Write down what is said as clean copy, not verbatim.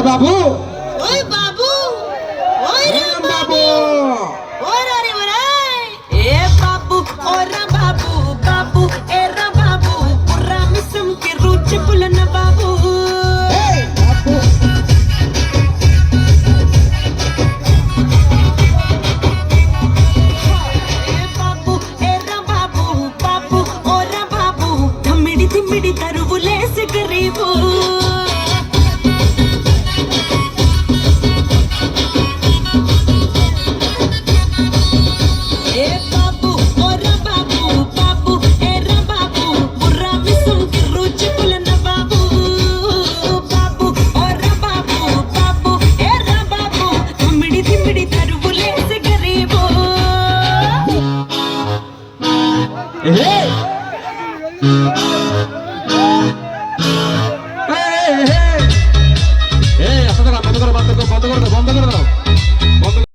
বাবু ওই বাবু ওই রে বাবু ওরে রে ওরে এ বাবু ওরে বাবু বাবু এরা বাবু পুরা মিসম के रुच बुलन बाबू मिडी तरबुले से करीबू ए बाबू और बाबू बाबू एरा बाबू बुरा मिसम के रुच बुलन बाबू बाबू और बाबू बाबू एरा बाबू मिडी तरबुले से करीबू